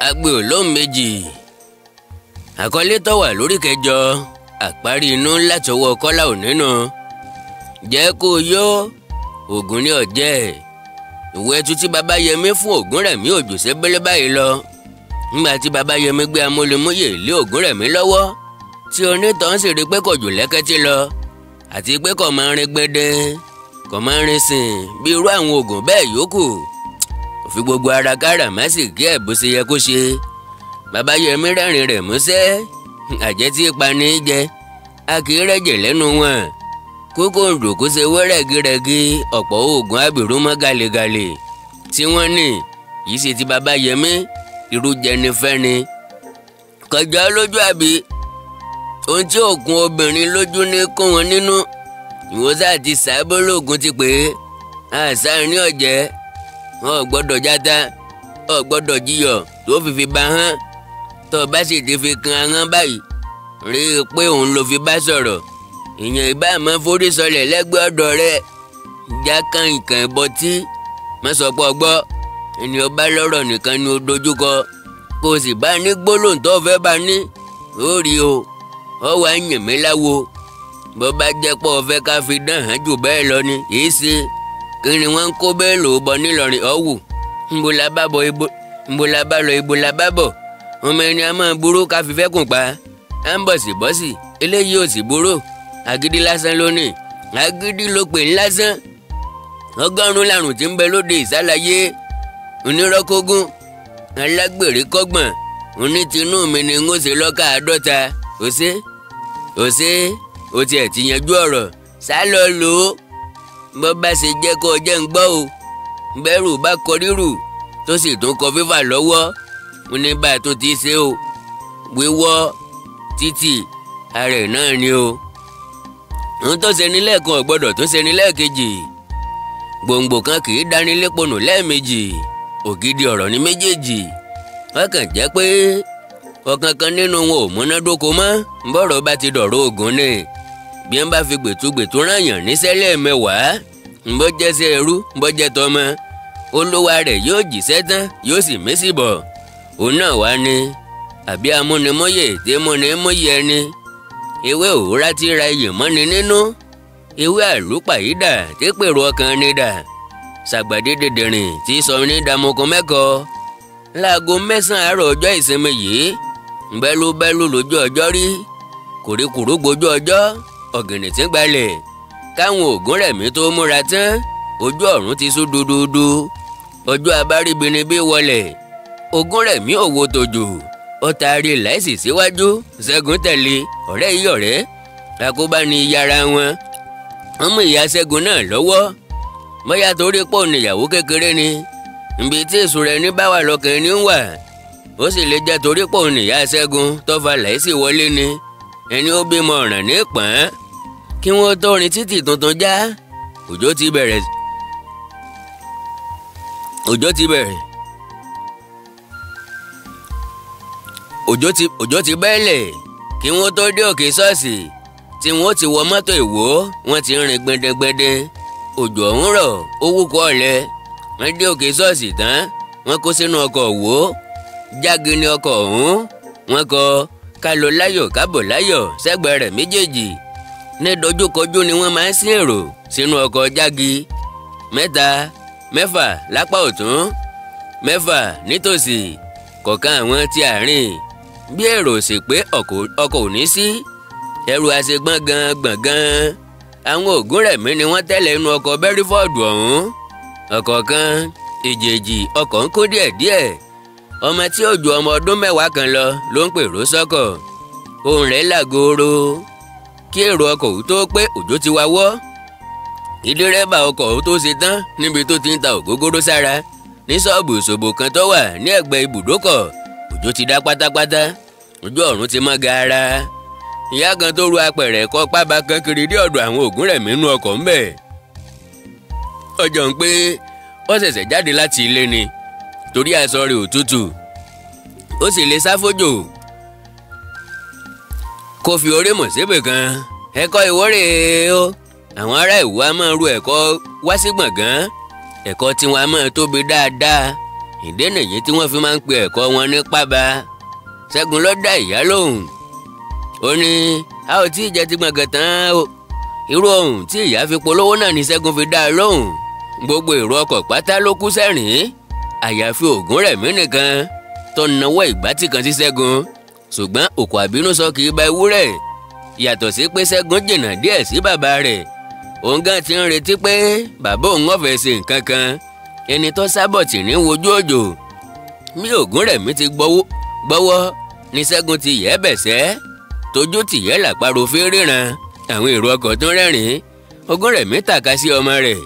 agbe olóhùn méjì. Àkọlé tó wà lórí kẹjọ àparí inú látọwọ́ Kọ́lá Onínú. Jẹ́ kó yó Ògún ní ọ̀jẹ́. Ìwé ẹtù tí Babayẹmí fún Ògúnrẹ̀mí òjò sẹ́bẹ́lẹ́ báyìí lọ. Nígbà tí Babayẹmí gbé amúlemúyè lé Ògúnrẹ̀mí lọ́wọ́ tí onítàn sì rí pé kò jù lẹ́kẹ́tì lọ àti pé kò máa rin gbẹ́dẹ́ kò máa rin sìn bí irú àwọn oògùn bẹ́ẹ̀ yòókù. Kò fi gbogbo ara kára má sì kí ẹ̀ bó ṣe yẹ kó ṣe. Babayẹmí rẹ́rìn rẹ̀ músẹ́. Àjẹ́ tí pani jẹ a kì í rẹ́jẹ̀ lẹ́nu wọn. Kókó òdòkó ṣe wọ́ rẹ́gírẹ́gí ọ̀pọ̀ oògùn abìrú mọ́ galegale tí wọ́n ní yìí ṣe ti Babayẹmí irú jẹni fẹ́ni. Kọjá lójú àbí ohun tí òkun obìnrin lójú ní kó wọn nínú ìwòsàn àti sàbólógún ti pè é àṣà ní ọ̀jẹ́ wọn ò gbọ́dọ̀ játa ò gbọ́dọ̀ jiyọ̀ tó fìfì bá hàn tó bá sì ti fi kan ahọ́n báyìí rí i pé òun ló fi bá sọ̀rọ̀ ìyẹn ìbá àmọ́ forí sọlẹ̀ lẹ́gbẹ̀ẹ́ ọ̀dọ̀ rẹ̀ já kan ìkàn ìbọtí mọ́sọ̀pọ̀ gbọ́ ẹni ọba lọ́rọ̀ nìkan ni ó dojúkọ kó o sì bá ní gbólóhùn tó fẹ́ bá ní ó rí o ọ wá yàn mí láwo bó bá jẹ́ pọ̀ fẹ́ ká fi dán hàn jù bẹ́ẹ̀ lọ ni èyí ṣe kí ni wọ́n ń kó bẹ́ẹ̀ lò ó bọ nílọrin ọ̀wù ńbo la bá lọ ibo la bá bọ̀ ọmọ ẹni a máa burú ká fi fẹ́ kùn pa á ń bọ̀ sí bọ́sì eléyìí ò sì burú agídí lásán lónìí agídí ló pè ń lásán ọgọ́rùn-ún làrùn tí ń bẹ lóde ìsálàyé onírọ́kógún alágbèrè kọ́gbọ̀n onítìínú mi ni ń ó ṣe lọ́kà àádọ́ta òṣè ó tiẹ̀ ti yanjú ọ̀rọ̀ sálọ lò ó bó bá ṣe jẹ́ kó jẹ́ ń gbọ́ o bẹ́rù bá kọ rírù tó sì tún kọ fífà lọ́wọ́ ó ní bá a tún ti ṣe o wíwọ́ títì ara ẹ̀ náà ni o ohun tó ṣe ní lẹ́ẹ̀kan ò gbọ́dọ̀ tó ṣe ní lẹ́ẹ̀kejì gbòǹgbò kan kì í dání léponù lẹ́ẹ̀mejì ògidì ọ̀rọ̀ ní méjèèjì wọ́n kàn jẹ́ pé ọ̀kankan nínú wọn ò múnádóko mọ́ bọ́rọ̀ bá ti dọ̀rọ̀ Ògún ni bí wọ́n bá fi gbẹ̀tugbẹ̀tu ráyàn níṣẹ́ lẹ́ẹ̀mẹwàá ńbọ́ jẹ́sẹ̀ ẹrú ńbọ́ jẹ́ tọmọ olówó rẹ̀ yóò jíṣẹ́ tán yóò sì mẹ́sì bọ̀ òun náà wá ní àbí amúnimọ́yè tí múni mọ́yè ẹni ewé òwúrá ti ra iyè mọ́ni nínú ewé àlùpàyídà tí pèrò ọkàn ni dà ṣàgbàdé dèdèrìn tí sọ ní dàmọ́kàn mẹ́kọ̀ọ́ láago 9 àárọ̀ ọjọ́ ìsinmi yìí bẹ́lúbẹ́lú lójú ọjọ́ rí kùrikùrú gbojú ọjọ́ ọ̀gìnì tí ń gbalẹ̀ káwọn Ògúnrẹ̀mí tó múra tán ojú ọ̀run ti sú dúdúdú ọjọ́ abáribinibí wọlẹ̀ Ògúnrẹ̀mí òwò tòjò ó taari láìsí síwájú Ṣẹ́gun tẹ̀lé ọ̀rẹ́ yìí ọ̀rẹ́ àkóbá ni yàrá wọn mú ìyá Ṣẹ́gun náà lọ́wọ́ bóyá torí pọ̀ níyàwó kékeré ni ibi tí èso rẹ̀ ní bá wà lọ́kàn ní wà ó sì lè jẹ́ torí pọ̀ níyà Ṣẹ́gun tó fa láìsí wọlé ni ẹni ó bímọ ọ̀ràn ní pọ́n kí wọ́n tó rin títì tuntun já òjò ti bẹ̀rẹ̀ òjò ti bẹ́ẹ̀lẹ̀ kí wọ́n tó dé òkè ṣọ́ọ̀ṣì tí wọ́n ti wọ mọ́tò Ìwó wọ́n ti rìn gbẹdẹgbẹdẹ òjò ọ̀hún rọ̀ ó wúkọ́ ọ̀lẹ́ wọ́n dé òkè ṣọ́ọ̀ṣì tán wọ́n kó sínú ọkọ̀ Òwò jáde ní ọkọ̀ ọ̀hún wọ́n kọ ká lọ láyọ̀ kábọ̀ láyọ̀ sẹ́gbẹ̀ẹ́ rẹ̀ méjèèjì ní dojúkọjú ni wọ́n máa ń sin èrò sínú ọkọ̀ jági 7 mẹ́fà lápá ọ̀tún 7 nítòsí kọ̀ọ̀kan àwọn tí àárín bí èrò sì pé ọkọ̀ ò ní sí ẹrù àṣegbọ́n gbọ̀ngàn àwọn Ògúnrẹ̀mí ni wọ́n tẹ̀lé inú ọkọ̀ bẹ́rífọ́ọ̀dù ọ̀hún ọ̀kọ̀ọ̀kan èjèèjì ọkọ̀ ń kó díẹ̀díẹ̀ ọmọ tí ó ju ọmọ ọdún 10 kan lọ ló ń pèrò sọ́kọ̀ ohùn rẹ̀ làgòrò kí èrò ọkọ̀ ò tó pé òjò ti wá wọ́ ìdírẹ́bà ọkọ̀ ò tó ṣe tán níbi tó ti ń ta ògógóró sára ní ṣọ́ọ̀bù ìṣòbò kan tó wà ní ẹ̀gbẹ́ ibùdókọ̀ òjò ti dá pátápátá ojú ọ̀run ti mọ́ gaara ìyá kan tó ru apẹ̀rẹ̀ kọ́ pábà kan kiri dé ọ̀dọ̀ àwọn Ògúnrẹ̀mí nínú ọkọ̀ ńbẹ̀ ọjọ́ ń pé ó ṣẹ̀ṣẹ̀ jáde láti ilé ni torí aṣọ rẹ̀ òtútù ó sì lè sáfójò kó fi orí mọ̀ síbì kan ẹ̀kọ́ ìwọ́rè o àwọn ará Ìwó a máa ru ẹ̀kọ́ wá sí gbọ̀ngàn ẹ̀kọ́ tí wọ́n a máa tóbi dáadáa ìdí nìyí tí wọ́n fi máa ń pe ẹ̀kọ́ wọn ní pábà. Ṣẹ́gun ló dá ìyá lóhùn. Ó ní a ò tí ì jẹ ti gbọ̀ngàn tán o. Irú ohùn tí ìyá fi polówó náà ni Ṣẹ́gun fi dá a lóhùn. Gbogbo èrò ọkọ̀ pátá ló kú sẹ́rìn-ín. Àyàfi Ògúnrẹ̀mí nìkan tó nawọ́ ìgbátí kan sí Ṣẹ́gun. Ṣùgbọ́n òkò àbínú sọ kì í ba ewúrẹ́. Yàtọ̀ sí pé Ṣẹ́gun jìnnà díẹ̀ sí bàbá rẹ̀. Òun gan ti ń retí pé bàbá òun ọ̀fẹ́ ṣe nǹkan kan. Ẹni tó sábọ̀tì ní wojú òjò. Bí Ògúnrẹ̀mí ti gbọ́wọ́ ni Ṣẹ́gun ti yẹ́ bẹ̀sẹ̀. Tójú tìyẹ́ làparò fi ríran. Àwọn èrò ọkọ̀ tó rẹ́rìn-ín. Ògúnrẹ̀mí tàka sí ọmọ rẹ̀.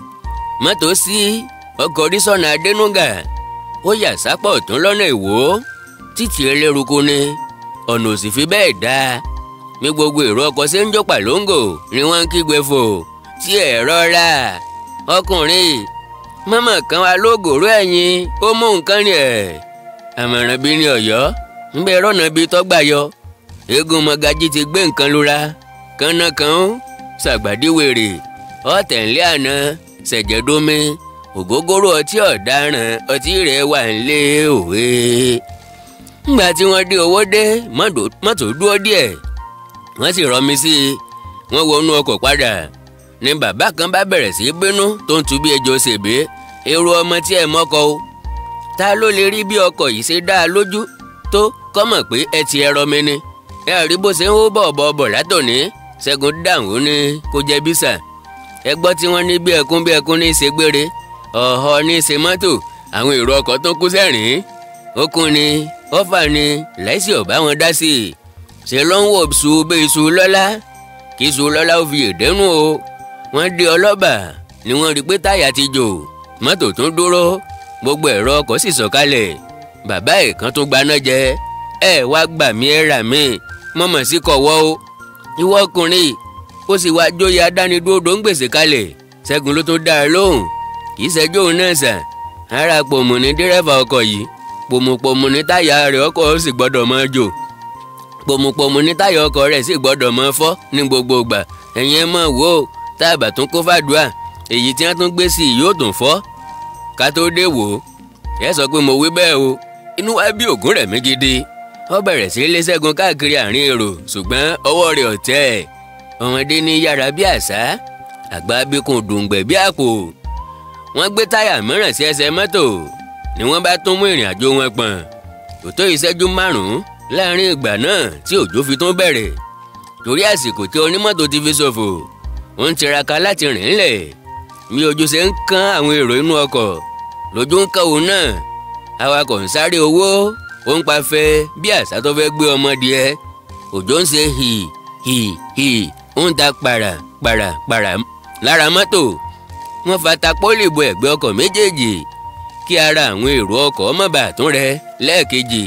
Mọ́tò sí ọkọ̀ orí sọ́nà Adénúgà. Ó yà sápọ̀ ọ̀tún lọ́nà Ìwó. Títì eléruku ni ọ̀nà ò sì fi bẹ́ẹ̀ dáa. Ní gbogbo èrò ọkọ̀ ṣe ń jó pàlóńgò ni wọ́n ń kígbe fò. Tí ẹ̀ rọra ọkùnrin mọ́mọ́ kan wá lóògòrò ẹ̀yìn ó mú nǹkan ni ẹ̀. Àmọ̀ràn bíi ní Ọ̀yọ́ ń bẹ rọ́nà bíi tọ́gbà yọ. Eégún Mọ́gájí ti gbé nǹkan lura. Kánnàkàn ṣàgbàdíwèrè ọ̀tẹ̀ǹlé àná ṣẹ̀jẹ̀dómi ògógóró ọtí ọ̀daràn ọtí rẹ̀ wà nílé òwe. Nígbà tí wọ́n dé owó dé mọ́tò dúró díẹ̀ wọ́n sì rọmi sí i. Wọ́n wọnú ọkọ̀ padà ni bàbá kan bá bẹ̀rẹ̀ sí í bínú tó ń tu bí ejò ṣèbé. Èrò ọmọ tí ẹ mọ́kọ o. Ta ló lè rí bí ọkọ̀ yìí ṣe dá a lójú tó kọ́mọ̀ pé ẹ ti ẹrọ mi ni. Ẹ rí bó ṣe ń hó bọ̀ọ̀bọ̀ látòní. Ṣẹ́gun dáhùn ní kó jẹ́ bísà. Ẹ gbọ́ tí wọ́n ní bí ẹkún ní í ṣe gbére. Ọ̀họ́ ní í ṣe mọ́tò. Àwọn èrò ọkọ̀ tó kú sẹ́rìn-ín. Okun ni ọ̀fà ni láìsí ọ̀bá wọn dá sí i. Ṣé ló ń wò su bí iṣu lọ́lá? Kí iṣu lọ́lá ó fi èdénú o. Wọ́n dé ọlọ́bà ni wọ́n rí pé táyà ti jò. Mọ́tò tún dúró. Gbogbo èrò ọkọ̀ sì sọ̀kalẹ̀. Bàbá ẹ̀ kan tún gbaná jẹ. Ẹ wá gbà mí ẹ rà mí. Mọ̀mọ̀ sí kọ̀wọ́ o. Ìwọ ọkùnrin ó sì wá jóye adánidúró tó ń gbèsè kalẹ̀. Ṣẹ́gun ló tó dá a lóhùn. Kì í ṣẹjọ́ òun náà sà. Ara pòmù ní dírẹ́fà ọkọ̀ yìí. Pòmùpòmù ní táyà rẹ̀ ọkọ̀ sì gbọ́dọ̀ máa jò. Pòmùpòmù ní táyà ọkọ̀ rẹ̀ sì gbọ́dọ̀ máa fọ́ ní gbogbo ìgbà. Ẹ̀yin ẹ máa wò ó tá a bá tún kó fàdúrà. Èyí tí wọ́n tún gbé sí i yóò tún fọ́. Ká tó dé wò ó. Ẹ sọ pé mo wí bẹ́ẹ̀ o. Inú wa bí Ògúnrẹ̀mí gidi. Ó bẹ̀rẹ̀ sí lé Ṣẹ́gun káàkiri àárín èrò ṣùgbọ́n ọwọ́ rẹ̀ ọ̀tẹ̀. Ọmọdé ní yára bí àṣá. Àgbà bíkun dùngbẹ̀ bí àpò. Wọ́n gbé táyà mìíràn sí ẹsẹ̀ mọ́tò ni wọ́n bá tún mú ìrìn àjò wọn pọ̀n. Kò tó ìṣẹ́jú 5 láàrin ìgbà náà tí òjò fi tún bẹ̀rẹ̀. Torí àsìkò tí onímọ́tò ti fi ṣòfò ó ń tiraka láti rìn ńlẹ̀. Bí ojú ṣe ń kán àwọn èrò inú ọkọ̀ lójú ń kán òun náà. Awakọ̀ ń sáré owó ó ń pafẹ́ bí àṣà tó fẹ́ gbé ọmọdé. Òjò ń ṣe hì ó ń ta pàrà lára mọ́tò. Wọ́n fa tapọ́lì bo ẹ̀gbẹ́ ọkọ̀ méjèèjì kí ara àwọn èrò ọkọ̀ má bàa tún rẹ lẹ́ẹ̀kejì.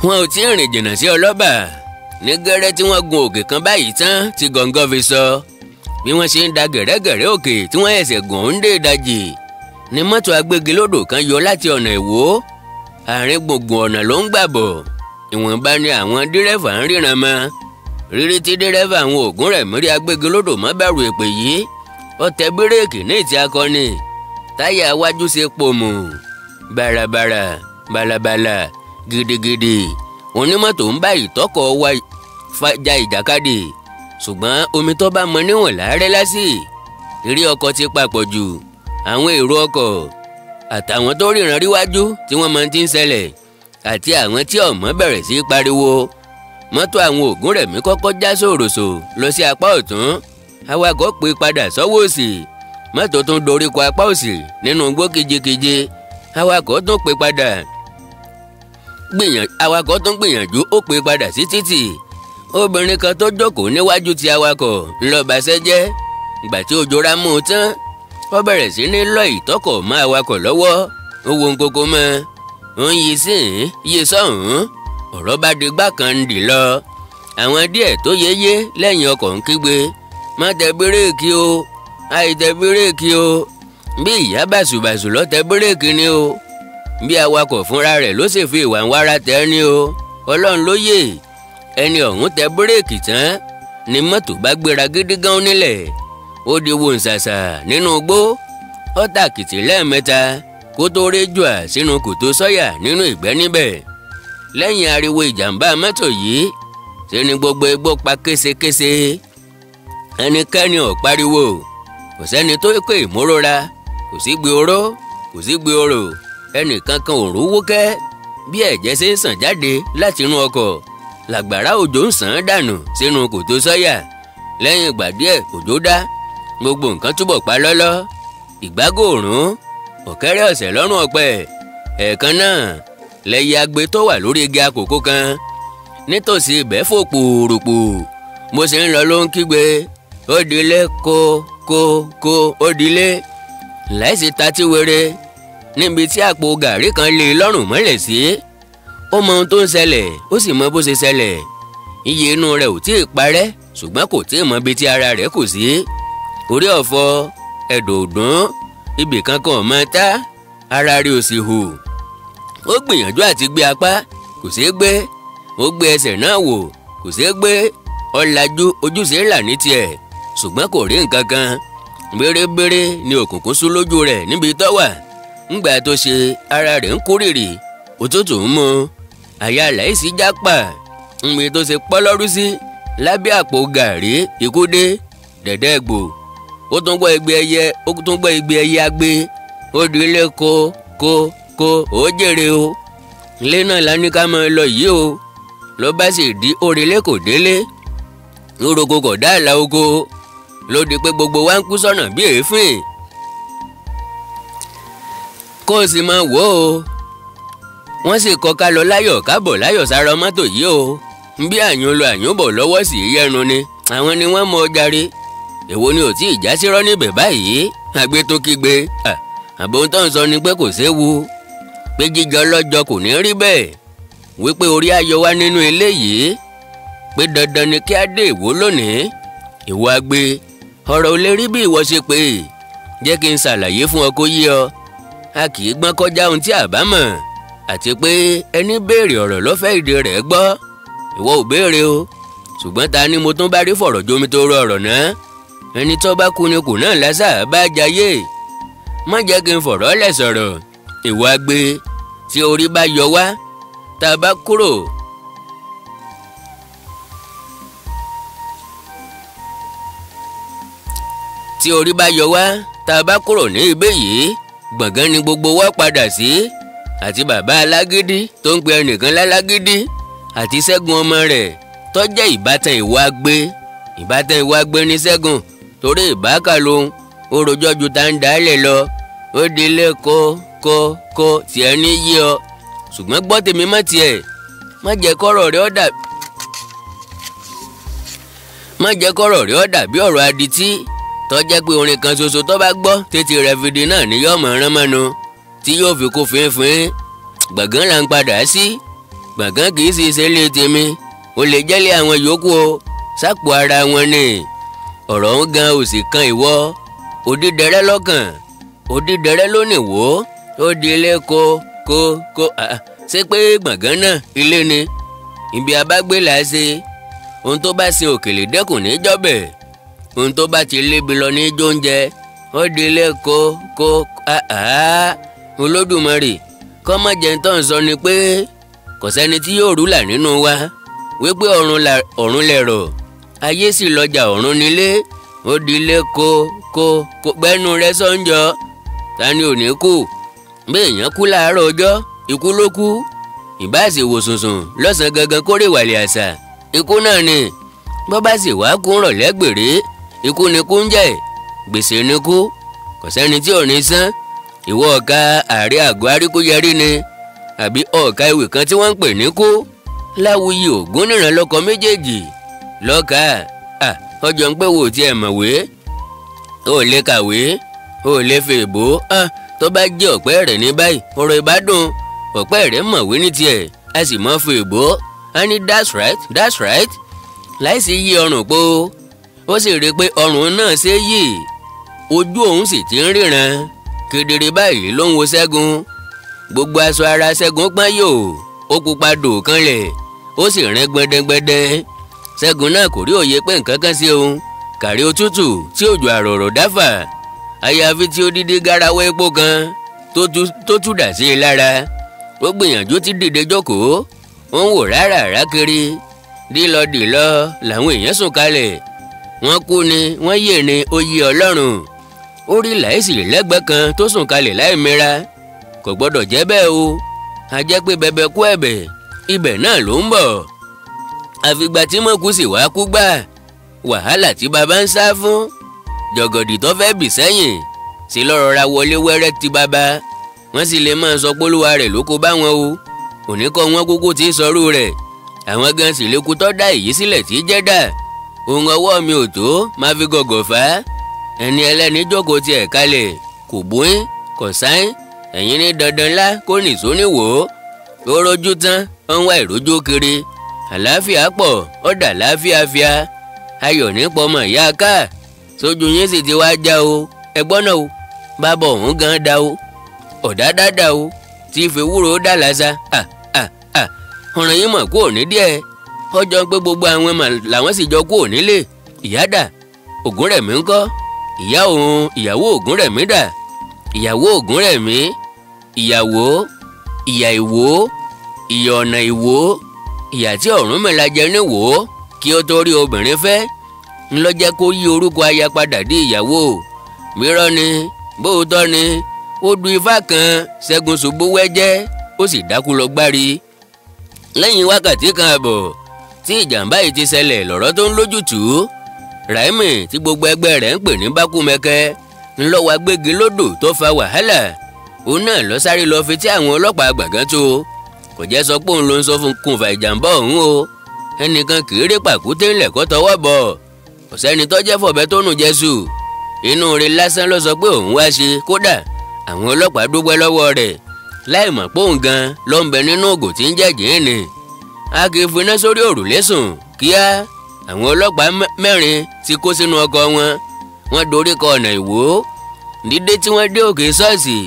Wọn ò tí ì rìn jìnnà sí ọlọ́bà. Ní gẹ́rẹ́ tí wọ́n gun òkè kan báyìí tán tí gọ̀ǹgọ̀ fi sọ. Bí wọ́n ṣe ń da gẹ̀rẹ́gẹ̀rẹ́ òkè tí wọ́n ẹ̀sẹ̀ gùn ń dé ìdajì ni mọ́tò agbégilódò kan yọ láti ọ̀nà Ìwó. Àárín gbùngbùn ọ̀nà ló ń gbà bọ̀. Ìwọ̀nba ni àwọn dírẹ́fà ń ríran mọ́. Rírí tí dírẹ́fà àwọn Ògúnrẹ̀mí rí agbégilódò mọ́ bẹ̀rù èpè yìí. Ó tẹ bírèkì ní ìtì akọni. Táyà iwájú ṣe pòmù. Bàràbàrà bàlàbàlà gidigidi. Onímọ́tò ń bá ìtọ́kọ̀ wa ja ìjàkadì. Ṣùgbọ́n omi tó bá mọ níwọ̀n láàrẹ́ lásì. Eré ọkọ̀ ti papọ̀ jù. Àwọn èrò ọkọ̀ àtàwọn tó ríran ríwájú tí wọ́n máa ti ń ṣẹlẹ̀ àti àwọn tí ọ̀mọ́ bẹ̀rẹ̀ sí í pariwo. Mọ́tò àwọn Ògúnrẹ̀mí kọ́kọ́ já sòròsò lọ sí apá ọ̀tún. Awakọ̀ pé padà sọ́wọ́ òsì. Mọ́tò tún dorí kọ apá òsì nínú igbó kejikeje. Awakọ̀ tún pé padà. Awakọ̀ tún gbìyànjú ó pé padà sí títì. Obìnrin kan tó jókòó níwájú ti awakọ̀ ńlọ bàṣẹ́ jẹ́. Ìgbà tí òjò ra mú un tán ó bẹ̀rẹ̀ sí ní lọ ìtọ́kọ̀ mọ́ awakọ̀ lọ́wọ́. Ó wo nkoko mọ́. Ó ń yí sí yí sọ́hùn. Ọ̀rọ̀ bá di gbá kan ń dì lọ. Àwọn díẹ̀ tó yéyé lẹ́yìn ọkọ̀ ń kígbe. Má tẹ bírèkì o. Àìtẹ bírèkì o. Bí ìyá bàṣùbàṣù lọ tẹ bírèkì ni o. Bí awakọ̀ fúnra rẹ̀ ló sì fi ìwà ń wára tẹ ni o. Ọlọ́run ló yè. Ẹni ọ̀hún tẹ bírèkì tán ni mọ́tò bá gbéra gidi gan nílẹ̀. Ó di wòǹsàsà nínú igbó. ó tàkìtì lẹ́ẹ̀mẹ́ta kó tó réjò à sínú kòtò sọ́yà nínú ìgbẹ́ níbẹ̀. lẹ́yìn ariwo ìjàmbá mọ́tò yìí ṣe ni gbogbo igbó pa késekése. ẹnikẹ́ni ò pariwo, kò sẹ́ni tó pé ìmúrora, kò sí gbé oró, kò sí gbé orò, ẹnìkankan ò rú wúkẹ́. bí ẹ̀jẹ̀ ṣe ń sàn jáde láti inú ọkọ̀ làgbàrá òjò ń sàn án dànù sínú kòtò sọ́yà. lẹ́yìn ìgbà díẹ̀ òjò dá, gbogbo nǹkan túbọ̀ pa lọ́lọ́. ìgbágòrún ọ̀kẹ́rẹ́ ọ̀sẹ̀ lọ́rùn ọ̀pẹ. ẹ̀ẹ̀kan náà lẹ́yẹ agbe tó wà lórí igi àkókò kan nítòsí ibẹ̀ fò pòròpò. mo ṣe ń lọ ló ń kígbe, ó dilé kó ó dilé. láìsí tatí wéré níbi tí àpò gàrí kan lé lọ́rùn mọ́lẹ̀ sí. ó mọ ohun tó ń ṣẹlẹ̀, ó sì mọ bó ṣe ṣẹlẹ̀. iye inú rẹ̀ ò tí ì parẹ́, ṣùgbọ́n kò tí ì mọ ibi tí ara rẹ̀ kù sí. orí ọ̀fọ̀, ẹ̀dọ̀ òdùn, ibì kankan ò mọ tá, ara rẹ̀ ò sì hù. ó gbìyànjú àti gbé apá, kò ṣeé gbé. ó gbé ẹsẹ̀ náà wò, kò ṣeé gbé. ọ̀làjú ojúṣe là ní tiẹ̀, ṣùgbọ́n kò rí nǹkan kan. bérebére ni òkùnkùn sú lójú rẹ̀ níbi tó wà. ńgbà tó ṣe ara rẹ̀ ń kúrìrì, òtútù ń mú, àyà láìsí jápà. ńgbà tó ṣe pọ́lọ́rú sí lábẹ́ àpò gàrí, ikú dé dẹ̀dẹ́ gbò. ó tún gbọ́ igbe ẹyẹ agbe. ó di ilé kó ó jèrè o. ilé náà la ní ká máa lọ yìí o. ló bá sì di òrìlé kò délé, lórúkọ kò dá àlà oko. ló di pé gbogbo wa ń kú sọ́nà bí èéfín. kó o sì máa wò ó. wọ́n sì kọ́ ká lọ láyọ̀ kábọ̀ láyọ̀ sára mọ́tò yìí o. bí àyùn lọ àyùn bọ̀ lọ́wọ́ sí yẹnu ni àwọn ni wọ́n mọ ọjàre. èwo ni ò tí ì já sírọ́ níbẹ̀ báyìí. àgbé tó kígbe, àbò tó ń sọ ni pé kò séwu, pé jíjọ lọ́jọ́ kò ní rí bẹ́ẹ̀, wípé orí ayọ̀ wá nínú ilé yìí, pé dandan ni kí á dé Ìwó lónìí. ìwọ agbe, ọ̀rọ̀ ò lè rí bí ìwọ ṣe pé. jẹ́ kí n ṣàlàyé fún ọ kó yé ọ. a kì í gbọ́n kọjá ohun tí a bá mọ̀, àti pé ẹni béèrè ọ̀rọ̀ lọ́fẹ́ ìdí rẹ̀ gbọ́. ìwọ ò béèrè o, ṣùgbọ́n ta ni mo tún bá rí fọ̀rọ̀ jomi tó rọ ọ̀rọ̀ náà. ẹni tó bá kú ni kù náà lásà bá jayé. má jẹ́ kí n fọ̀rọ̀ lẹ̀ sọ̀rọ̀. ìwọ agbe, tí orí bá yọ wá tá a bá kúrò. tí orí bá yọ wá tá a bá kúrò ní ibé yìí, gbọ̀ngàn ni gbogbo wa padà sí. àti bàbá alágídí tó ń pe ẹnìkan lálágídí, àti Ṣẹ́gun ọmọ rẹ̀ tó jẹ́ ìbátan ìwọ agbe. ìbátan ìwọ agbe ní Ṣẹ́gun, torí ìbáka lòun, ó rojọ́ ju tá ń dálẹ̀ lọ. ó dilé kó tiẹ̀ ní yí ọ, ṣùgbọ́n gbọ́ tèmi mọ́ tiẹ̀. má jẹ́ kọ́rọ̀ rẹ̀ ó dàbí ọ̀rọ̀ adití tó jẹ́ pé orin kan ṣoṣo tó bá gbọ́ tètè rẹ̀ fìdí náà ni yóò mọ̀ rán mọ́nu tí yóò fi kó fínfín. gbọ̀ngàn là ń padà sí. gbọ̀ngàn kì í sì ṣe lé tèmi, ó lè jẹ́lé àwọn yòókù o, sápò ara wọn ni. ọ̀rọ̀ ń gan òsì kan ìwọ, Odídẹrẹ́ lọ́kàn, Odídẹrẹ́ ló nìwó. ó di ilé kó ṣé pé gbọ̀ngàn náà ilé ni, ibi abágbé là á ṣe. ohun tó bá sin òkèlè dẹ́kun ní jọ́bẹ̀, ohun tó bá ti lébi lọ ní jóúnjẹ. ó di ilé kó Olódùmarè kọ́ mọ́ jẹ́ tó ń sọ ni pé kò sẹ́ni tí yóò rúlà nínú wa, wípé ọ̀run lẹ̀rọ̀, ayé sì lọ́jà ọ̀run nílé. ó di ilé kó gbẹ́nu rẹ sọ́njọ́. ta ni ò ní kú? bí èèyàn kú láàárọ̀ ọjọ́, ikú ló kú. ìbáṣe wò sùnsùn lọ́sàn-án gangan kórè wàlẹ̀ àṣà, ikú náà ni. bọ́ bá sì wá kú rọ̀lẹ́ gbèrè, ikú ni kú ń jẹ́, gbèsè ni kú, kò sẹ́ni tí ò ní san. ìwọ ọ̀ka ààrẹ àgọ́ àríkúyẹrí ni, àbí ọ̀ka ìwé kan tí wọ́n ń pè ní kú. Láwùyí Ògún níran lọ́kọ méjèèjì lọ́ka. ọjọ́ ń pẹ́ wò tí ẹ mọ̀wé, ó lè kàwé, ó lè fèèbó. tó bá jẹ́ ọ̀pẹ́ rẹ̀ ní báyìí ọ̀rọ̀ ìbádùn. ọ̀pẹ́ rẹ̀ mọ̀wé ní tiẹ̀, a sì mọ̀ fèèbó. a ní that's right láìsí yí ọrùn po. ó sì rí i pé ọrùn náà ṣe yí, ojú òun sì ti ń ríran kedere báyìí ló ń wo Ṣẹ́gun. gbogbo aṣọ ara Ṣẹ́gun pọ́n yòó, ó pupa dò kanlẹ̀, ó sì rìn gbẹdẹgbẹdẹ. Ṣẹ́gun náà kò rí òye pé nǹkan kan sí òun, kàrí òtútù tí òjò àròrò dáfà. àyàfi tí odidi garawa epo kan tó tú dà sí i lára. Ó gbìyànjú ti dìde jókòó, ó ń wò rárá kiri. Dílọdìlọ làwọn èèyàn sùn kalẹ̀. Wọ́n kú ni wọ́n yè ni ó yé Ọlọ́run. Ó rí Láìsí lẹ́gbẹ̀ẹ́ kan tó sùn kalẹ̀ láì mira. Kò gbọ́dọ̀ jẹ́ bẹ́ẹ̀ o. A jẹ́ pé bẹbẹ kú ẹ̀bẹ̀, ibẹ̀ náà ló ń bọ̀. Àfìgbà tí mọ̀kú sì wá kú gbà. Wàhálà tí baba ń sá fún. Jọ̀gọ̀dì tó fẹ́ bì sẹ́yìn sí lọ́rọ̀ ra wọlé wẹ́rẹ́ ti baba. Wọ́n sì lè máa sọ pólúwa rẹ̀ ló kó bá wọn o. Òní kọ́ wọn kúkú tí ń sọrú rẹ̀. Àwọn gan sì lè kú tọ́ dá èyí sílẹ̀ tí jẹ́ dà. Ohun ọwọ́ mi ò tó máa fi gọ̀gọ̀ fà á. Ẹni ẹlẹ́ni jókòó tiẹ̀ kalẹ̀ kò bóyín kò sáyín. Ẹ̀yin ní dandan lá kó nìṣó níwò ó. Ó rojú tán ó ń wá ìrójú kiri. Àlàáfíà pọ̀ ó dà láfíàfíà. Ayọ̀ nípa ọmọ ìyá ká. Sójú yín sì ti wá já o. Ẹgbọ́n náà o. Bàbá òun gan da o. Ọ̀dá dáadáa o. Tí ìfewúro dà lásà. Ọ̀ràn yín mọ̀ kú òní díẹ̀. Ọjọ́ pé gbogbo àwọn làwọn sì jọ kú òní lè. Ìyá dà. Ògúnrẹ̀mí ńkọ́? Ìyá òun ìyàwó Ògúnrẹ̀mí dà. Ìyàwó Ògúnrẹ̀mí. Ìyàwó. Ìyà Ìwó. Ìyà ọ̀nà Ìwó. Ìyà tí Ọ̀rúnmìlà jẹ ní Ìwó kí ó tó rí obìnrin fẹ́. Ńlọ jẹ́ kó yí orúkọ aya padà dé ìyàwó. Mírọ́ ni bóòótọ́ ni ó du ifá kan Ṣẹ́gun ṣubú wẹ́jẹ́ ó sì dákú lọ gbárí. Lẹ́yìn wákàtí kan àbọ̀ tí ìjàmbá yìí ti ṣẹlẹ̀ lọ́rọ̀ tó ń lójútùú. Ráìmì tí gbogbo ẹgbẹ́ rẹ̀ ń pè ní Bákúmẹ́kẹ́ ńlọ́wọ́ agbégi lódò tó fa wàhálà. Òun náà lọ sáré lọ fi tí àwọn ọlọ́pàá gbàgán tó. Kò jẹ́ sọ pé òun ló ń sọ fún kùnfà ìjàmbá ọ̀hún o. Ẹnìkan kì í rí pàkúté ńlẹ̀ kó tọwọ́ bọ̀. Kò sẹ́ni tó jẹ́ fọ̀bẹ tó nù Jésù. Inú rẹ̀ lásán ló sọ pé òun wá ṣe kódà àwọn ọlọ́pàá dúpẹ́ lọ́wọ́ rẹ̀ láì mọ̀ pé òun gan ló ń bẹ nínú ògò tí ń jẹ́jẹ́ ni. A kì í finá sórí òrùlé sùn kíá. Àwọn ọlọ́pàá mẹ́rin ti kó sínú ọkọ̀ wọn. Wọ́n dorí kọ ọ̀nà Ìwó. Dídé tí wọ́n dé òkè ṣọ́ọ̀ṣì.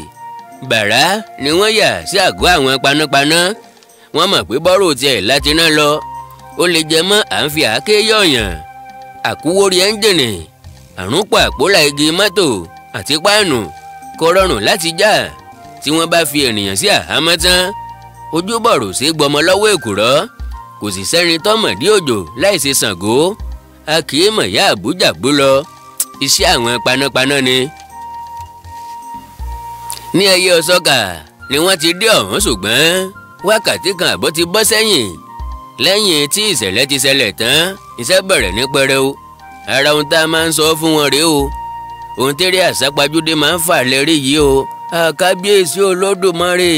Bàrá ni wọ́n yà sí àgọ́ àwọn panápaná. Wọ́n mọ̀ pé bọ́rọ̀ tiẹ̀ láti ná lọ. Ó lè jẹ mọ́ à ń fi àáké yọ̀yàn. Àkúwórí ẹ́ńjìnì. Àrùnpọ̀ àpólà igi mọ́tò àti páànù kò rọrùn láti já. Tí wọ́n bá fi ènìyàn sí àhámọ́ tán. Ojúbọ̀rọ̀ sí gbọmọ lọ́wọ́ èkùrọ́. Kò sì sẹ́ni tọ́mọ̀ dí òjò láìsí Ṣàngó. A kì í mọ̀ yá Àbújá gbó lọ. Iṣẹ́ àwọn panápaná ni. Ní ẹyẹ ọ̀sọ́kà ni wọ́n ti dé ọ̀hún ṣùgbọ́n wákàtí kan àbọ̀ ti bọ́ sẹ́yìn. Lẹ́yìn tí ìṣẹ̀lẹ̀ ti ṣẹlẹ̀ tán iṣẹ́ bẹ̀rẹ̀ ní pẹrẹu. Ara ohun tá a máa ń sọ fún wọn rèé o. Ohun tẹ́rẹ́ àsápajúdé máa ń fà lẹ́rí yìí o. Àkábíyèsí Olódùmarè.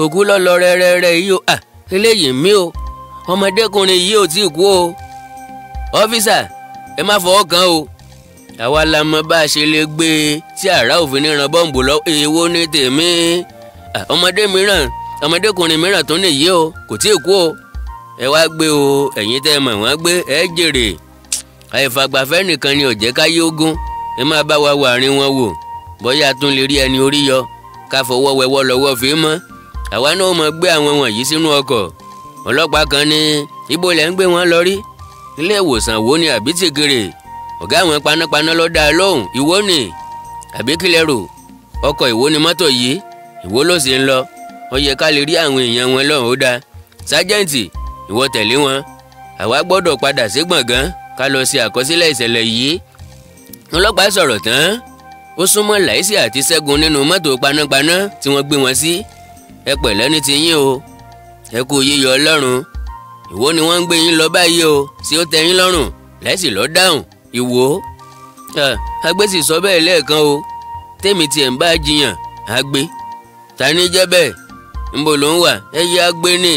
Òkú lọ́lọ́ rẹ́rẹ́rẹ́ yìí o. Eléyìí mi o. Ọmọdékùnrin yìí ò tí ì kú o. Ọ́físà ẹ má fọwọ́ kàn o. Àwa la mọ̀ bá a ṣe lè gbé e tí àrá òfin ní ran bọ́ǹbù lọ. Èèwọ̀ ní tèmi. Ọmọdékùnrin mìíràn tó nìyí o kò tí ì kú o. Ẹ wá gbé o ẹ̀yin tẹ́ mọ̀ wọ́n gbé ẹ jèrè. Àìfàgbàfẹ́ nìkan ni ò jẹ́ káyé ogún. Ẹ má bá wa wọ àárín wọn wò. Bóyá tún lè rí ẹni orí yọ. Ká fọwọ́ wẹwọ́ lọ́wọ́ fi mọ́. Àwa náà mọ̀ gbé àwọn wọ̀nyí sínú ọkọ̀. Ọlọ́pàá kan ní ibo lẹ̀ ń gbé wọn lọ rí. Ilé ìwòsàn wo ni àbí tìkìrì. Ọ̀gá àwọn panápaná ló dá a lóhùn Ìwó ni. Àbí kílẹ̀ rò ọkọ̀ Ìwó ni mọ́tò yìí. Ìwó ló sì ń lọ. Ó yẹ ká lè rí àwọn èèyàn wọn lọ́hùn ó dáa. Sájẹ́ǹtì ìwọ tẹ̀lé wọn. Àwa gbọ́dọ̀ padà sí gbọ̀ngàn ká lọ ṣe àkọsílẹ̀ ìṣẹ̀lẹ̀ yìí. Ọlọ́pàá sọ̀rọ̀ tán. Ó súnmọ́ Láìsí àti Ṣẹ́gun nínú mọ́tò panápaná tí wọ́n gbé wọn sí. Ẹ pẹ̀lẹ́ ní tiyín o. Ẹ kú yíyọ Ọlọ́run. Ìwó ni wọ́n ń gbé yín lọ báyìí o. Ṣé ó tẹ́ yín lọ́rùn? Láìsí lọ dáhùn. Ìwó. Agbé sì sọ bẹ́ẹ̀ lẹ́ẹ̀kan o. Tèmi tiẹ̀ ń bá jiyàn. Agbé. Ta ni jẹ́ bẹ́ẹ̀? Ńbo ló ń wà? Ẹyẹ agbé ni.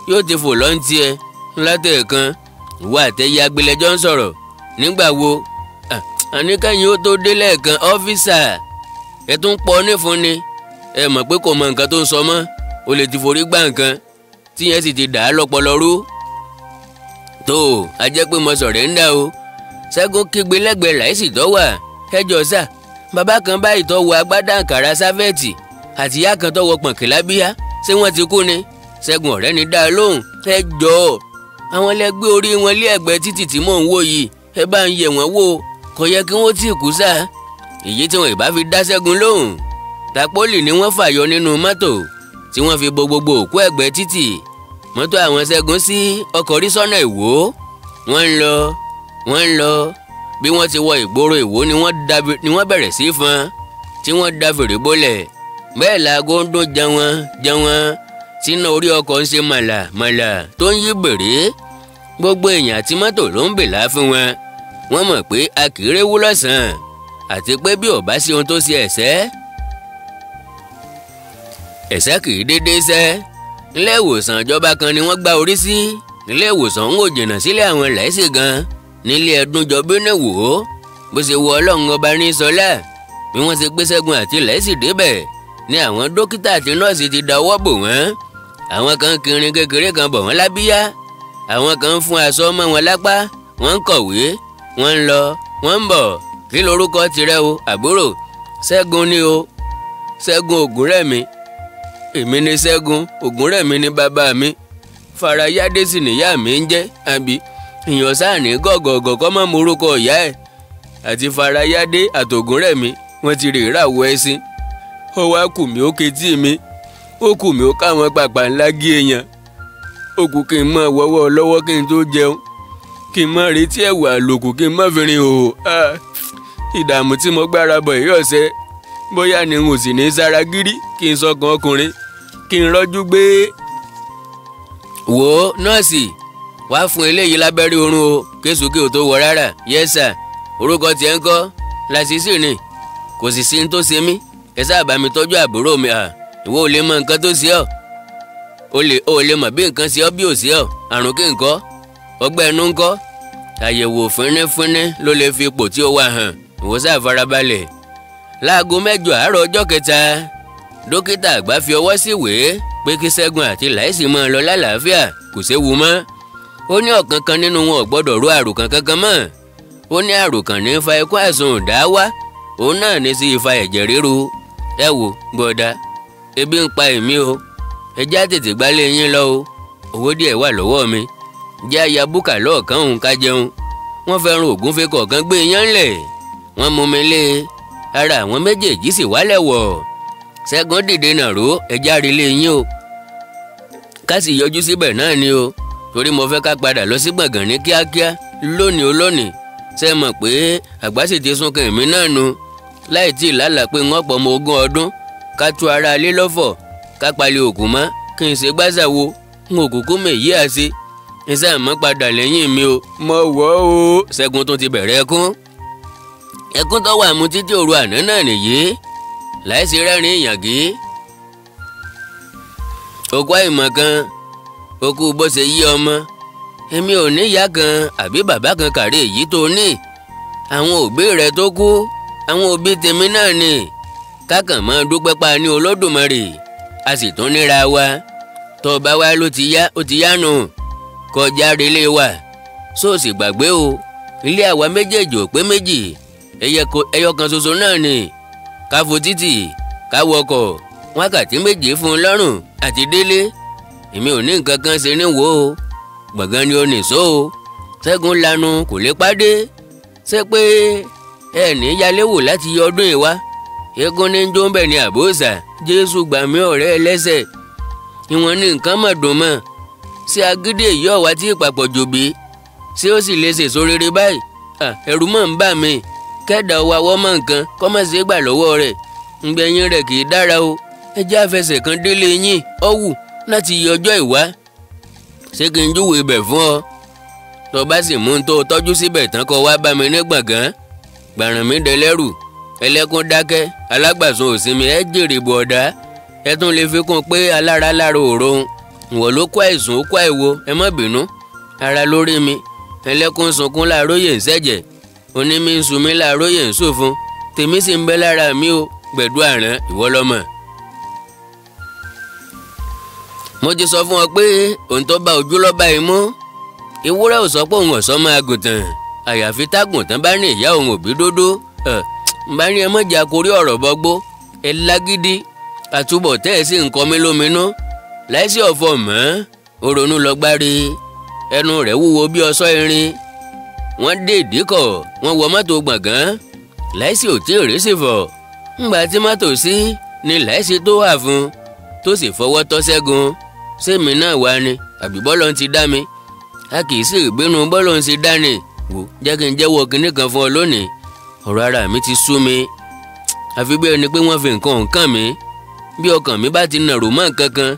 Yóò ti fò lọ́ntì ẹ látẹ̀ẹ̀kan. Ìwọ àtẹ̀yẹ agbélẹjọ́ ń sọ̀rọ̀. Nígbà wo? Àníkẹ́yìn ó tó dé lẹ́ẹ̀kan ọ́físà. Ẹ tún pọ̀ nífun ni. Ẹ mọ̀ pé kò mọ nǹkan tó ń sọ mọ́. O lè ti forí gbá nǹkan. Tíyẹn sì ti dà á lọ́pọlọ rú. Tó o, a jẹ́ pé mo sọ̀rẹ́ ń dà o. Ṣẹ́gun kígbe lẹ́gbẹ̀ẹ́ Láìsí tó wà. Ẹ jọ sà, bàbá kan báyìí tó wọ agbádá àǹkàrà sáfẹ́ẹ̀tì àti ìyá kan tó wọ pọ̀nkìlá bíyá. Ṣé wọ́n ti kú ni? Ṣẹ́gun ọ̀rẹ́ ni dá a lóhùn. Ẹ jọ̀ọ́, àwọn lẹ gbé orí wọn lé ẹ̀gbẹ́ títì tí mò ń wò yìí. Ẹ bá ń yẹ̀ wọ́n wò. Kò yẹ kí wọ́n tí ì kú sá. èyí tí wọn ìbá fi dá Ṣẹ́gun lóhùn. Tapoli ni wọ́n fàyọ nínú mọ́tò tí wọ́n fi bo gbogbo òkú ẹ̀gbẹ́ títì. Mọ́tò àwọn Ṣẹ́gun sí ọkọ̀ rí sọ́nà Ìwó. Wọ́n ń lọ bí wọ́n ti wọ ìgboro Ìwó ni wọ́n bẹ̀rẹ̀ sí fọn tí wọ́n da fèrè bólẹ̀. Bẹ́ẹ̀ laago ń dún jẹun sínú orí ọkọ̀ ń ṣe màlà tó ń yí bèrè. Gbogbo èèyàn àti mọ́tò ló ń bèlà fún wọn. Wọ́n mọ̀ pé a kì í réwú lọ́sàn-án àti pé bí ò bá sí ohun tó ṣe ẹ̀ṣẹ̀ kì í déédéé ṣẹ́. Ilé ìwòsàn ìjọba kan ni wọ́n gbá orí sí. Ilé ìwòsàn ń wò jìnnà sílé àwọn Láìsí gan nílé Ẹdúnjọbí ní Ìwó. Bó ṣe wọ Ọlọ́run ọba ní sọlá bí wọ́n ṣe gbé Ṣẹ́gun àti Láìsí débẹ̀ ni àwọn dókítà àti nọ́ọ̀sì ti dáwọ́ bò wọ́n. Àwọn kan kìnrin kékeré kan bọ̀ wọ́n lábíyá. Àwọn kan ń fún aṣọ mọ́ wọn lápá. Wọ́n ń kọ̀wé. Wọ́n ń lọ. Wọ́n ń bọ̀. Kí lorúkọ tirẹ̀ o àbúrò? Ṣẹ́gun ni o. Ṣẹ́gun Ògúnrẹ̀mí. Èmi ni Ṣẹ́gun Ògúnrẹ̀mí ni bàbá mi. Farayádé sì níyà mi ń jẹ́ àbí ìyàn sáà ní gọ̀gọ̀gọ̀ kọ́ mọ́ morúkọ ìyá ẹ̀. Àti Farayádé àtògúnrẹ̀mí wọ́n ti rè ràwọ̀ ẹṣin. Ó wá kù mí ó ketí mi. Ó kù mí ó káwọn pàpà ńlá gé èèyàn. Ó kù kí n mọ̀ wọ́wọ́ lọ́wọ́ kí n tó jẹun. Kí n mọ̀ retí ẹ̀wà àlòkù kí n mọ̀ fi rin òhò. Ìdààmú tí mo gbára bọ̀ èyí ọ̀sẹ̀. Bóyá ni n ò sì ní sára gírí kí n sọkàn ọkùnrin. Kí n rọ́jú gbé. Wò ó nọ́ọ̀sì wá fún eléyìí lábẹ́rẹ́ orun o kéṣù kí o tó wọ rárá. Yẹ́sà orúkọ tiẹ̀ ń kọ́ Lásìsì ni. Kò sì sí ní tó ṣe mí. Ẹ sáà bá mi tọ́jú àbúrò mi. Ìwọ ò lè mọ nǹkan tó ṣe ọ́. O lè mọ̀ bí nǹkan ṣe ọ́ bí ò ṣe ọ́. Àrùn kí nǹkan ọgbẹ́ ẹnu ńkọ́. Àyẹ̀wò fínífíní ló lè fi ipò tí ó wà hàn. Ìwọ sáà farabalẹ̀. Láago 8 àárọ̀ ọjọ́ kẹta dókítà àgbà fi ọwọ́ síwèé pé kí Ṣẹ́gun àti Láìsí máa lọ lálàáfíà kò séwu mọ́. Ó ní ọ̀kánkán nínú wọn ò gbọ́dọ̀ rú àròkàn kankan mọ́. Ó ní àròkàn ní fa ikú àìsàn òdá wá. Òun náà ní sí fa ẹ̀jẹ̀ ríru. Ẹ wò gbọ́dá ebi ń pa èmi o. Ẹ já tètè gbálé yín lọ o. Owó díẹ̀ wà lọ́wọ́ mi. Jẹ́ aya búkà lọ́ọ̀kan òun ká jẹun. Wọ́n fẹ́ràn ògúnfe kọ̀ọ̀kan gbé iyán ńlẹ̀. Wọ́n mú mi lé. Ara àwọn méjèèjì sì wálẹ̀ wọ̀. Ṣẹ́gun dìde nàró ẹja rí lé yín o. Ká sì yọjú síbẹ̀ náà ni o. Torí mo fẹ́ ká padà lọ sí gbọ̀ngàn ní kíákíá lónìí. Ṣé mọ̀ pé àgbà sì ti súnkàn èmi náà nu. Láì tí ì lálàá pé wọ́n pọ̀ mọ́ 20 ọdún. Ká tú ara alé lọ́fọ̀. Ká palẹ̀ òkú mọ́ kí n ṣe gbázà wo. N ò kúkú mèyí àṣe. Ẹ sáà mọ́ padà lẹ́yìn mi o. Mo wọ́ o. Ṣẹ́gun tún ti bẹ̀rẹ̀ ẹkún. Ẹkún tó wà mú títí òru àná náà nìyí. Láìsí rẹ́rìn ìyàgé. Òkú àìmọ̀ kan. Òkú bó ṣe yí ọmọ. Èmi ò ní ìyá kan àbí bàbá kan kàrí èyí tó ní. Àwọn òbí rẹ̀ tó kú. Àwọn òbí tèmi náà ni. Kákàn mọ́ dúpẹ́ pa ní Olódùmarè. A sì tún níra wa. Tó bá wá ló ti yá ó ti yá nù. Kọjá relé wa. Sóòsì gbàgbé o. Ilé àwa méjèèjì ò pé méjì. Ẹyọ kan ṣoṣo náà ni. Ká fo títì ká wọkọ̀ wákàtí 7 fún un lọ́rùn àti délé. Èmi ò ní nǹkan kan ṣe ní wo o. Gbọ̀ngàn ni ó nìṣó o. Ṣẹ́gun lanu kò lè pàdé. Ṣé pé ẹ ní yálé wò láti yọ ọdún yìí wá. Eégún ní jó ń bẹ̀ ní àbóòsà. Jésù gbà mí ọ̀rẹ́ ẹlẹ́sẹ̀. Ìwọ̀n ní nǹkan mọ̀ dùn mọ́. Ṣé agídí èyí ọ̀wá tí ìpapọ̀ jòbí. Ṣé ó sì lè ṣèso rere báyìí. Ẹ̀rù mọ̀ ń bà mí. Kẹ́dà ọwọ́ àwọ̀ mọ̀ nǹkan kọ́ mọ̀ sí gbà lọ́wọ́ rẹ̀. Ngbẹ̀yìn rẹ̀ kì í dára o. Ẹ jẹ́ àfẹsẹ̀ kan délé yín ọ̀wù láti yọ ọjọ́ ìwá. Ṣé kí n júwèé ibẹ̀ fún ọ? Tó bá sì mú un tó tọ́jú síbẹ̀ tán kó wá bá mi ní gbọ̀ngàn. Gbàràn mi dẹlẹ́rù. Ẹlẹ́kún dákẹ́. Alágbàsùn òsinmi ẹ jèrè bọ̀ ọ̀dá. Ẹ tún lè fi kún pé alára lára òrohun. Ìwọ ló kó àìsùn ó kó àìwo ẹ má bínú. Ara lórí mi. Ẹlẹ́kún sunkún láàróyè ń ṣẹ̀jẹ̀. Onímí ń sun mí láàróyè ń sòfun. Tèmi sì ń bẹ lára mi o. Gbẹ̀dú àrán ìwọ lọ́mọ. Mo ti sọ fún ọ pé òun tó bá ojú lọ́ba imú. Ewúrẹ́ ò sọ pé òun ọ̀sán máa gùntàn. Àyàfi tágùntàn bá ní ìyá òun òbí dódó. Bá ní ẹ mọ̀jà korí ọ̀rọ̀ bọ́gbó. Ẹ lágídí. Àtúbọ̀ tẹ́ ẹ sì ń kọ́ mi lóminú. Láìsí ọ̀fọ̀ mọ́. Ó ronú lọ gbárí. Ẹnu rẹ̀ wúwo bí ọ̀ṣọ́ irin. Wọ́n dé ìdíkọ̀. Wọ́n wọ mọ́tò gbọ̀ngàn. Láìsí ò tí ì rí sí fọ̀. Ńgbà tí mọ́tò sí ni Láìsí tó wà fún tó sì fọwọ́ tọ́ Ṣẹ́gun. Sẹ́mi náà wá ni àbí bọ́lọ̀ ti dá mi. A kì í sì gbénu bọ́lọ̀ ti dá ni. Wò jẹ́ kí n jẹ́wọ́ kinní kan fún ọ lónìí. Ọ̀rọ̀ ara mi ti sú mi. Àfi bí ẹni pé wọ́n fi nǹkan kàn mí. Bí ọkàn mi bá ti nàró mọ́ nǹkan kan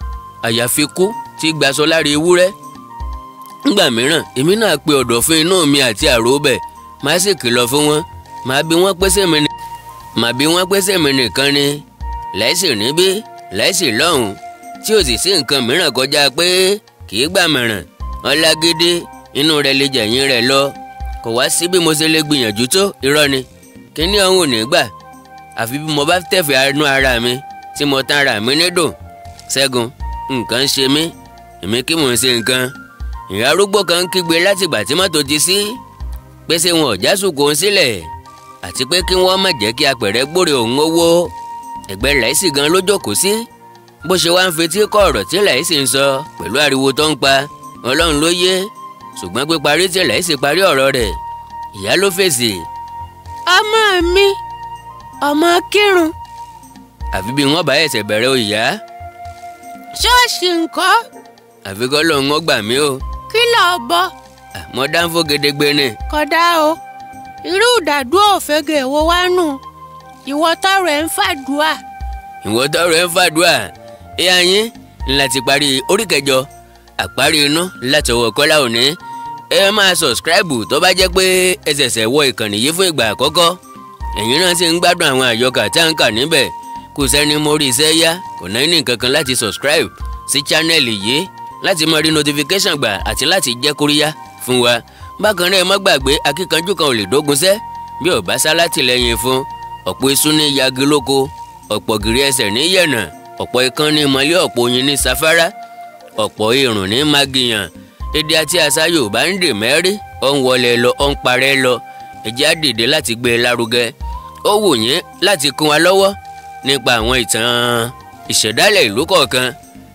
àyàfi kú tí gbaṣọ lára ewúrẹ́. Nígbà mìíràn èmi náà pe ọ̀dọ̀fín inú mi àti àròbẹ̀ máa sì kìlọ̀ fún wọn. Màá bí wọ́n pèsè mi nìkan ni. Láìsí níbí Láìsí lọ́hùn tí ò sì sí nǹkan mìíràn kọjá pé kì í gbàmọ̀ràn. Ọlágídé inú rẹ̀ lè jẹ̀yìn rẹ̀ lọ. Kò wá sí bí mo ṣe lè gbìyànjú tó irọ́ ni. Kíní ọ̀hún ò ní gbà. Àfi bí mo bá tẹ̀fẹ̀ inú ara mi tí mo tán ara mi nídùn. Ṣẹ́gun nǹkan ń ṣe mí. Èmi kí mò ń ṣe nǹkan. Ìyá arúgbó kan ń kígbe látìgbà tí mọ́tò ti sí. Pé ṣé wọn ò já sùkò ń sílẹ̀. Àti pé kí wọ́n má jẹ́ kí apẹ̀rẹ̀ gbòòrè òun owó. Ẹ̀gbẹ́ Láìsí gan ló jókòó sí. Bó ṣe wá ń fetí kọ́ ọ̀rọ̀ tí Láìsí ń sọ pẹ̀lú ariwo tó ń pa. Ọlọ́run ló yé. Ṣùgbọ́n píparí tí Láìsí parí ọ̀rọ̀ rẹ̀. Ìyá ló fèsì. Ọmọ mi, ọmọ kírun. Àfi bí wọ́n bá ẹ̀sẹ̀ bẹ̀rẹ̀ o ìyá. Ṣọ́ọ̀ṣì ńkọ́? Àfi kọ́ lóun ó gbà mí o. Kí lọ bọ́? Mo dáńfó gedegbe ni. Kódà o, irú ìdádúró òfegè wo wá nù? Ìwọ tọrọ ẹ̀ ń fàdúà. Ìyá yín láti parí orí kẹjọ àparí inú láti ọwọ́ Kọ́lá Òní. Ẹ máa subscribe tó bá jẹ́ pé ẹ ṣẹ̀ṣẹ̀ wọ ìkànnì yìí fún ìgbà àkọ́kọ́. Ẹ̀yin náà sì ń gbádùn àwọn àyọkà tí à ń kà níbẹ̀. Kò sẹ́ni mo rí iṣẹ́ yá kò náà ní nǹkan kan láti subscribe sí channel yìí láti máa rí notification gbà àti láti jẹ́ kóríyá fún wa. Bákan náà ẹ má gbàgbé akíkanjú kan ò lè dógunṣẹ́ bí ò bá sá látìlẹ́yìn fún. Ọ̀pọ̀ iṣu ní yagi lóko, ọ̀pọ̀ gìrì ẹsẹ̀ ní yẹ̀nà, ọ̀pọ̀ ikán ní mọ́lé, ọ̀pọ̀ oyin ní safárá, ọ̀pọ̀ irùn ní magìyàn. Èdè àti àṣà Yorùbá ń dè mẹ́rí, ó ń wọlé lọ, ó ń parẹ́ lọ. Ẹ jẹ́ á dìde láti gbé e lárugẹ. Ó wù yín láti kún wa lọ́wọ́ nípa àwọn ìtàn ìṣẹ̀dálẹ̀ ìlú kọ̀ọ̀kan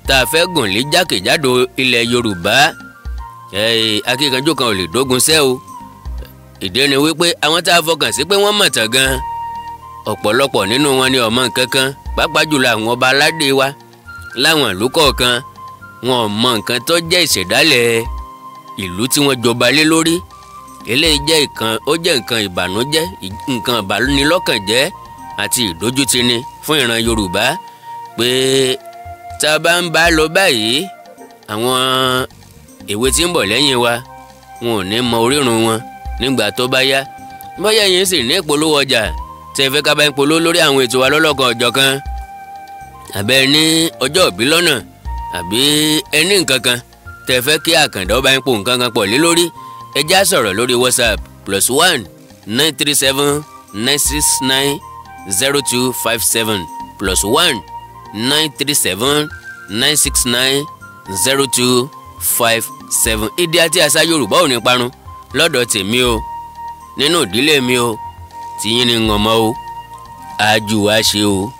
tá a fẹ́ gùn lé jákèjádò ilẹ̀ Yorùbá. Akíkanjú kan ò lè dógunṣẹ́ o. Ìdí ni wípé àwọn tá a fọkàn sí pé wọ́n mọ̀ tán gan. Ọ̀pọ̀lọpọ̀ nínú wọn ni ọmọ nǹkan kan pàápàá jùlọ àwọn ọba aládé wa láwọn ìlú kọ̀ọ̀kan. Wọn ò mọ nǹkan tó jẹ́ ìṣẹ̀dálẹ̀ ìlú tí wọ́n jọba lé lórí. Eléyìí jẹ́ nǹkan ìbànújẹ́, nǹkan ìbànúnilọ́kànjẹ́ àti ìdójútini fún ìran Yorùbá pé tá a bá ń bá lọ báyìí àwọn èwe tí ń bọ̀ lẹ́yìn wa wọn ò ní mọ orírun wọn nígbà tó bá yá. Bóyá yín sì ní ìpolówó ọjà tẹ́ fẹ́ ká bá ń polówó lórí àwọn ètò wa lọ́lọ́kan ọ̀jọ̀kan. Àbẹ́ ní ọjọ́ ìbí lọ́nà àbí ẹni nǹkan kan tẹ́ fẹ́ kí Àkàndá bá ń po nǹkan kan pọ̀ lé lórí. Ẹ já sọ̀rọ̀ lórí WhatsApp +1 937 969 0257 +1 937 969 0257. Èdè àti àṣà Yorùbá ò ní parun lọ́dọ̀ tèmi o, nínú ìdílé mi o, tiyín ni ń ọmọ o, àjù wá ṣe o.